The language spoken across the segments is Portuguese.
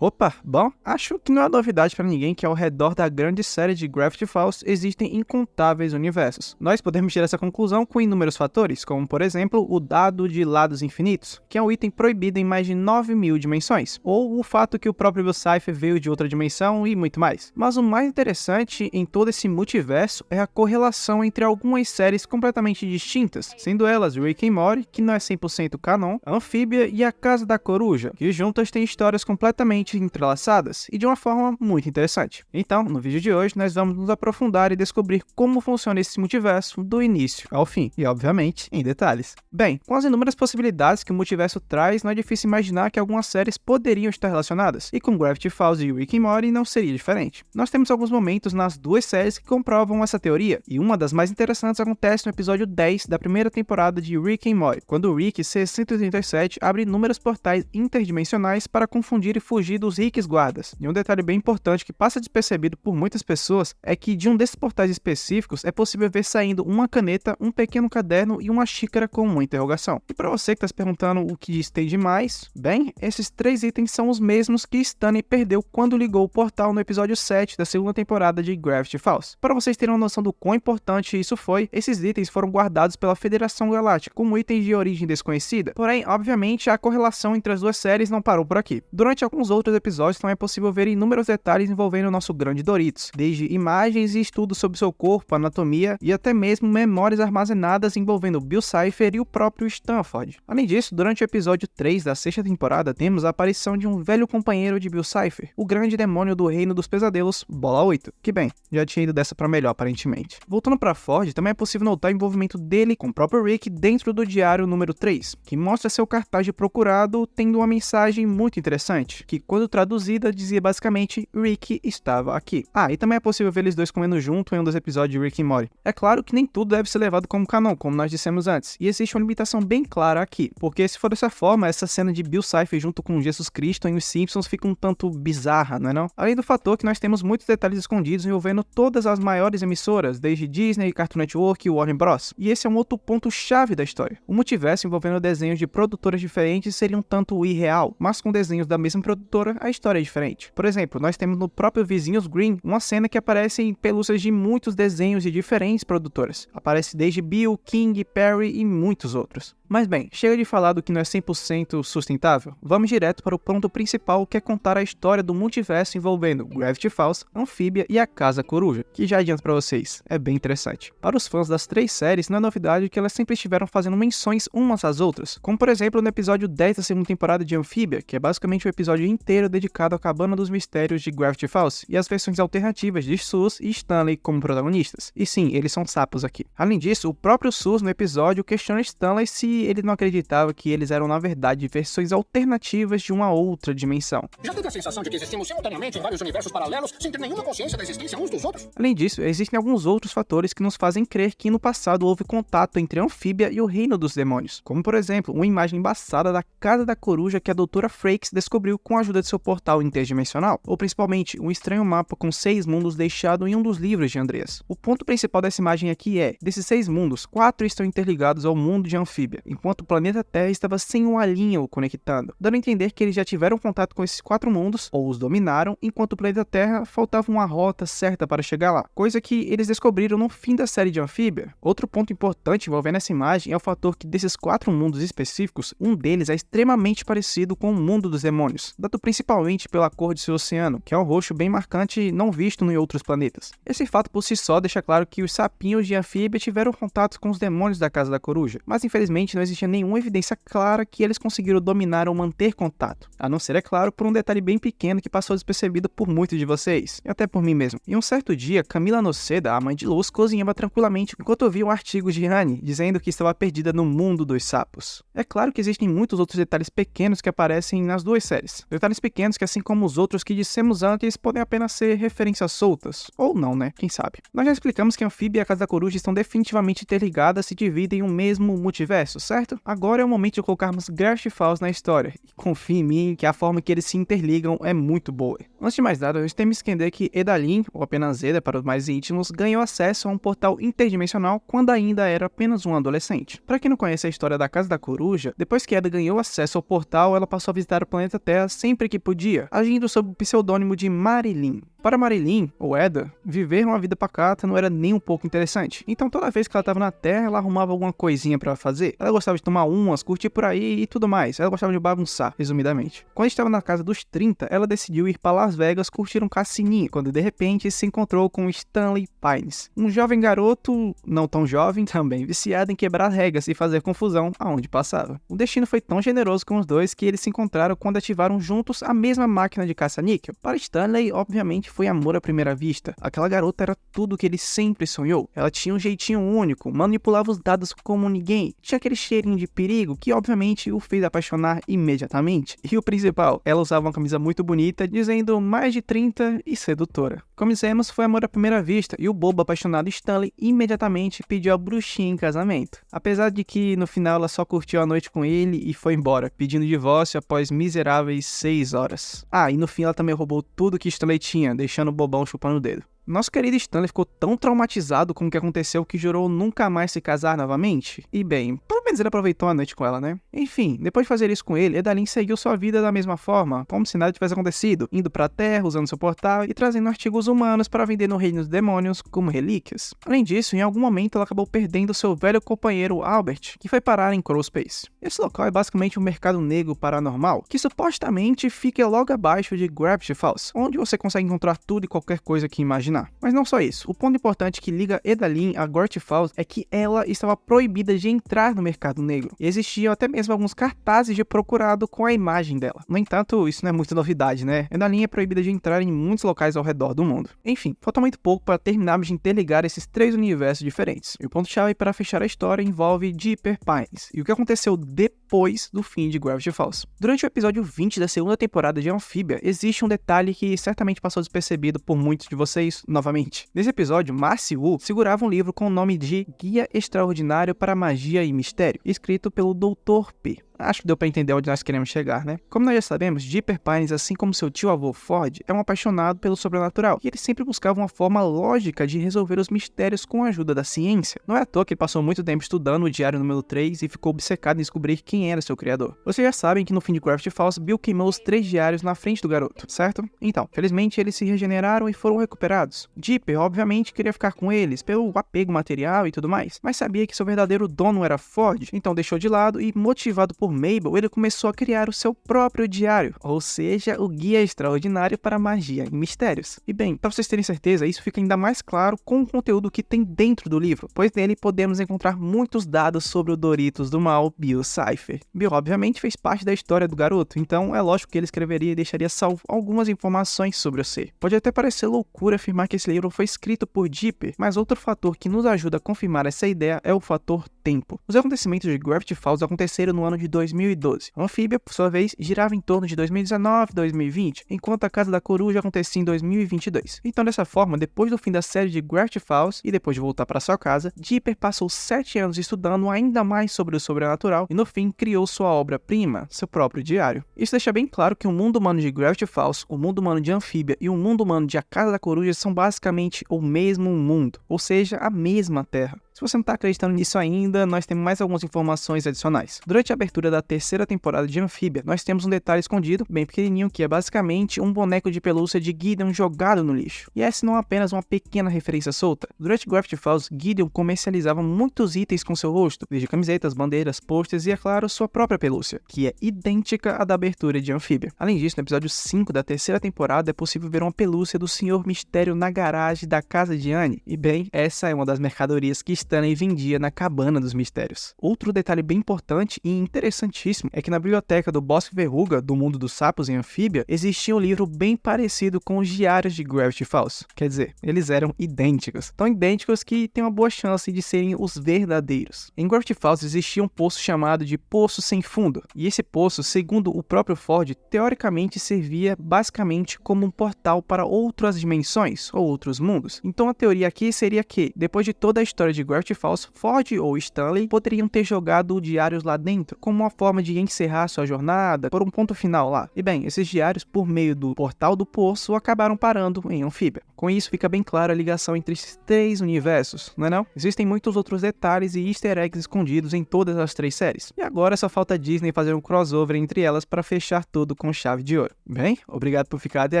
Opa, bom, acho que não é novidade para ninguém que ao redor da grande série de Gravity Falls existem incontáveis universos. Nós podemos tirar essa conclusão com inúmeros fatores, como por exemplo o dado de lados infinitos, que é um item proibido em mais de 9.000 dimensões, ou o fato que o próprio Bill Cipher veio de outra dimensão e muito mais. Mas o mais interessante em todo esse multiverso é a correlação entre algumas séries completamente distintas, sendo elas Rick and Morty, que não é 100% canon, Amphibia e A Casa da Coruja, que juntas têm histórias completamente entrelaçadas e de uma forma muito interessante. Então, no vídeo de hoje, nós vamos nos aprofundar e descobrir como funciona esse multiverso do início ao fim, e obviamente, em detalhes. Bem, com as inúmeras possibilidades que o multiverso traz, não é difícil imaginar que algumas séries poderiam estar relacionadas, e com Gravity Falls e Rick and Morty não seria diferente. Nós temos alguns momentos nas duas séries que comprovam essa teoria, e uma das mais interessantes acontece no episódio 10 da primeira temporada de Rick and Morty, quando o Rick C-137 abre inúmeros portais interdimensionais para confundir e fugir dos Ricks guardas. E um detalhe bem importante que passa despercebido por muitas pessoas é que de um desses portais específicos é possível ver saindo uma caneta, um pequeno caderno e uma xícara com uma interrogação. E para você que está se perguntando o que isso tem de mais, bem, esses três itens são os mesmos que Stanley perdeu quando ligou o portal no episódio 7 da segunda temporada de Gravity Falls. Para vocês terem uma noção do quão importante isso foi, esses itens foram guardados pela Federação Galáctica como itens de origem desconhecida. Porém, obviamente, a correlação entre as duas séries não parou por aqui. Durante alguns outros episódios também é possível ver inúmeros detalhes envolvendo o nosso grande Doritos, desde imagens e estudos sobre seu corpo, anatomia e até mesmo memórias armazenadas envolvendo Bill Cipher e o próprio Stanford. Além disso, durante o episódio 3 da sexta temporada, temos a aparição de um velho companheiro de Bill Cipher, o grande demônio do Reino dos Pesadelos, Bola 8, que bem, já tinha ido dessa pra melhor aparentemente. Voltando pra Ford, também é possível notar o envolvimento dele com o próprio Rick dentro do diário número 3, que mostra seu cartaz de procurado tendo uma mensagem muito interessante, que quando traduzida dizia basicamente Rick estava aqui. E também é possível ver eles dois comendo junto em um dos episódios de Rick and Morty. É claro que nem tudo deve ser levado como canon, como nós dissemos antes, e existe uma limitação bem clara aqui, porque se for dessa forma, essa cena de Bill Cipher junto com Jesus Cristo em Os Simpsons fica um tanto bizarra, não é não? Além do fator que nós temos muitos detalhes escondidos envolvendo todas as maiores emissoras, desde Disney, Cartoon Network e Warner Bros. E esse é um outro ponto-chave da história. O multiverso envolvendo desenhos de produtoras diferentes seria um tanto irreal, mas com desenhos da mesma produtora, a história é diferente. Por exemplo, nós temos no próprio Vizinhos Green uma cena que aparece em pelúcias de muitos desenhos de diferentes produtoras. Aparece desde Bill, King, Perry e muitos outros. Mas bem, chega de falar do que não é 100% sustentável. Vamos direto para o ponto principal, que é contar a história do multiverso envolvendo Gravity Falls, Amphibia e A Casa Coruja, que já adianto para vocês, é bem interessante. Para os fãs das três séries, não é novidade que elas sempre estiveram fazendo menções umas às outras, como por exemplo no episódio 10 da segunda temporada de Amphibia, que é basicamente o episódio inteiro dedicado à Cabana dos Mistérios de Gravity Falls e as versões alternativas de Sus e Stanley como protagonistas. E sim, eles são sapos aqui. Além disso, o próprio Sus no episódio questiona Stanley se ele não acreditava que eles eram na verdade versões alternativas de uma outra dimensão. Já teve a sensação de que existimos simultaneamente em vários universos paralelos sem ter nenhuma consciência da existência uns dos outros? Além disso, existem alguns outros fatores que nos fazem crer que no passado houve contato entre a Amphibia e o Reino dos Demônios, como por exemplo, uma imagem embaçada da Casa da Coruja que a Doutora Frakes descobriu com a ajuda de seu portal interdimensional, ou principalmente um estranho mapa com 6 mundos deixado em um dos livros de Andreas. O ponto principal dessa imagem aqui é, desses 6 mundos, 4 estão interligados ao mundo de Amphibia, enquanto o planeta Terra estava sem uma linha o conectando, dando a entender que eles já tiveram contato com esses 4 mundos, ou os dominaram, enquanto o planeta Terra faltava uma rota certa para chegar lá, coisa que eles descobriram no fim da série de Amphibia. Outro ponto importante envolvendo essa imagem é o fator que desses 4 mundos específicos, um deles é extremamente parecido com o mundo dos demônios, dado principalmente pela cor de seu oceano, que é um roxo bem marcante não visto em outros planetas. Esse fato por si só deixa claro que os sapinhos de Amphibia tiveram contato com os demônios da Casa da Coruja, mas infelizmente não existia nenhuma evidência clara que eles conseguiram dominar ou manter contato, a não ser, é claro, por um detalhe bem pequeno que passou despercebido por muitos de vocês, e até por mim mesmo. Em um certo dia, Camila Noceda, a mãe de Luz, cozinhava tranquilamente enquanto ouvia um artigo de Annie dizendo que estava perdida no mundo dos sapos. É claro que existem muitos outros detalhes pequenos que aparecem nas duas séries. Detalhes pequenos que, assim como os outros que dissemos antes, podem apenas ser referências soltas. Ou não, né? Quem sabe? Nós já explicamos que Amphibia e a Casa da Coruja estão definitivamente interligadas e dividem o mesmo multiverso, certo? Agora é o momento de colocarmos Gravity Falls na história. E confie em mim que a forma que eles se interligam é muito boa. Antes de mais nada, eu tenho que esquecer que Edalin, ou apenas Eda para os mais íntimos, ganhou acesso a um portal interdimensional quando ainda era apenas um adolescente. Para quem não conhece a história da Casa da Coruja, depois que Eda ganhou acesso ao portal, ela passou a visitar o planeta Terra sempre que podia, agindo sob o pseudônimo de Marilyn. Para Marilyn, ou Eda, viver uma vida pacata não era nem um pouco interessante. Então toda vez que ela estava na Terra, ela arrumava alguma coisinha para fazer. Ela gostava de tomar umas, curtir por aí e tudo mais. Ela gostava de bagunçar, resumidamente. Quando estava na casa dos 30, ela decidiu ir para Las Vegas curtir um cassininho, quando de repente se encontrou com Stanley Pines, um jovem garoto, não tão jovem também, viciado em quebrar regras e fazer confusão aonde passava. O destino foi tão generoso com os dois que eles se encontraram quando ativaram juntos a mesma máquina de caça-níquel. Para Stanley, obviamente, foi amor à primeira vista. Aquela garota era tudo o que ele sempre sonhou. Ela tinha um jeitinho único, manipulava os dados como ninguém, tinha aquele cheirinho de perigo que obviamente o fez apaixonar imediatamente. E o principal, ela usava uma camisa muito bonita, dizendo mais de 30 e sedutora. Como dissemos, foi amor à primeira vista e o bobo apaixonado Stanley imediatamente pediu a bruxinha em casamento. Apesar de que no final ela só curtiu a noite com ele e foi embora, pedindo divórcio após miseráveis 6 horas. E no fim ela também roubou tudo que Stanley tinha, deixando o bobão chupando o dedo. Nosso querido Stanley ficou tão traumatizado com o que aconteceu que jurou nunca mais se casar novamente. E bem, pelo menos ele aproveitou a noite com ela, né? Enfim, depois de fazer isso com ele, Edalin seguiu sua vida da mesma forma, como se nada tivesse acontecido, indo pra Terra, usando seu portal e trazendo artigos humanos para vender no reino dos demônios como relíquias. Além disso, em algum momento ela acabou perdendo seu velho companheiro Albert, que foi parar em Crawlspace. Esse local é basicamente um mercado negro paranormal, que supostamente fica logo abaixo de Gravity Falls, onde você consegue encontrar tudo e qualquer coisa que imaginar. Mas não só isso, o ponto importante que liga Edalin a Gravity Falls é que ela estava proibida de entrar no mercado negro, e existiam até mesmo alguns cartazes de procurado com a imagem dela. No entanto, isso não é muita novidade, né? Edalin é proibida de entrar em muitos locais ao redor do mundo. Enfim, falta muito pouco para terminarmos de interligar esses 3 universos diferentes, e o ponto-chave para fechar a história envolve Dipper Pines, e o que aconteceu depois do fim de Gravity Falls. Durante o episódio 20 da segunda temporada de Amphibia, existe um detalhe que certamente passou despercebido por muitos de vocês novamente. Nesse episódio, Marcy Wu segurava um livro com o nome de Guia Extraordinário para Magia e Mistério, escrito pelo Dr. P. Acho que deu pra entender onde nós queremos chegar, né? Como nós já sabemos, Dipper Pines, assim como seu tio-avô Ford, é um apaixonado pelo sobrenatural, e ele sempre buscava uma forma lógica de resolver os mistérios com a ajuda da ciência. Não é à toa que ele passou muito tempo estudando o Diário número 3 e ficou obcecado em descobrir quem era seu criador. Vocês já sabem que no fim de Gravity Falls, Bill queimou os 3 diários na frente do garoto, certo? Então, felizmente eles se regeneraram e foram recuperados. Dipper, obviamente, queria ficar com eles, pelo apego material e tudo mais, mas sabia que seu verdadeiro dono era Ford, então deixou de lado e, motivado por Mabel, ele começou a criar o seu próprio diário, ou seja, o Guia Extraordinário para Magia e Mistérios. E bem, para vocês terem certeza, isso fica ainda mais claro com o conteúdo que tem dentro do livro, pois nele podemos encontrar muitos dados sobre o Doritos do Mal, Bill Cipher. Bill, obviamente, fez parte da história do garoto, então é lógico que ele escreveria e deixaria salvo algumas informações sobre o ser. Pode até parecer loucura afirmar que esse livro foi escrito por Dipper, mas outro fator que nos ajuda a confirmar essa ideia é o fator tempo. Os acontecimentos de Gravity Falls aconteceram no ano de 2012. A Amphibia, por sua vez, girava em torno de 2019 e 2020, enquanto a Casa da Coruja acontecia em 2022. Então, dessa forma, depois do fim da série de Gravity Falls e depois de voltar para sua casa, Dipper passou 7 anos estudando ainda mais sobre o sobrenatural e, no fim, criou sua obra-prima, seu próprio diário. Isso deixa bem claro que o mundo humano de Gravity Falls, o mundo humano de Amphibia e o mundo humano de A Casa da Coruja são basicamente o mesmo mundo, ou seja, a mesma Terra. Se você não está acreditando nisso ainda, nós temos mais algumas informações adicionais. Durante a abertura da terceira temporada de Amphibia, nós temos um detalhe escondido, bem pequenininho, que é basicamente um boneco de pelúcia de Gideon jogado no lixo. E essa não é apenas uma pequena referência solta. Durante Gravity Falls, Gideon comercializava muitos itens com seu rosto, desde camisetas, bandeiras, posters e, é claro, sua própria pelúcia, que é idêntica à da abertura de Amphibia. Além disso, no episódio 5 da terceira temporada, é possível ver uma pelúcia do Senhor Mistério na garagem da casa de Annie. E bem, essa é uma das mercadorias que Stanley vendia na Cabana dos Mistérios. Outro detalhe bem importante e interessantíssimo é que na biblioteca do Bosque Verruga, do mundo dos sapos em Amphibia, existia um livro bem parecido com os diários de Gravity Falls. Quer dizer, eles eram idênticos. Tão idênticos que tem uma boa chance de serem os verdadeiros. Em Gravity Falls existia um poço chamado de Poço Sem Fundo. E esse poço, segundo o próprio Ford, teoricamente servia basicamente como um portal para outras dimensões ou outros mundos. Então a teoria aqui seria que, depois de toda a história de Gravity Falls, Ford ou Stanley poderiam ter jogado diários lá dentro, como uma forma de encerrar sua jornada por um ponto final lá. E bem, esses diários, por meio do portal do poço, acabaram parando em Amphibia. Com isso fica bem clara a ligação entre esses 3 universos, não é não? Existem muitos outros detalhes e easter eggs escondidos em todas as 3 séries. E agora só falta a Disney fazer um crossover entre elas para fechar tudo com chave de ouro. Bem, obrigado por ficar até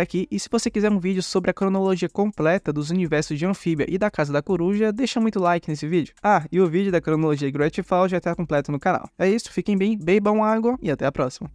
aqui, e se você quiser um vídeo sobre a cronologia completa dos universos de Amphibia e da Casa da Coruja, deixa muito like nesse vídeo. Ah, e o vídeo da cronologia de Gravity Falls já está completo no canal. É isso, fiquem bem, bebam água e até a próxima.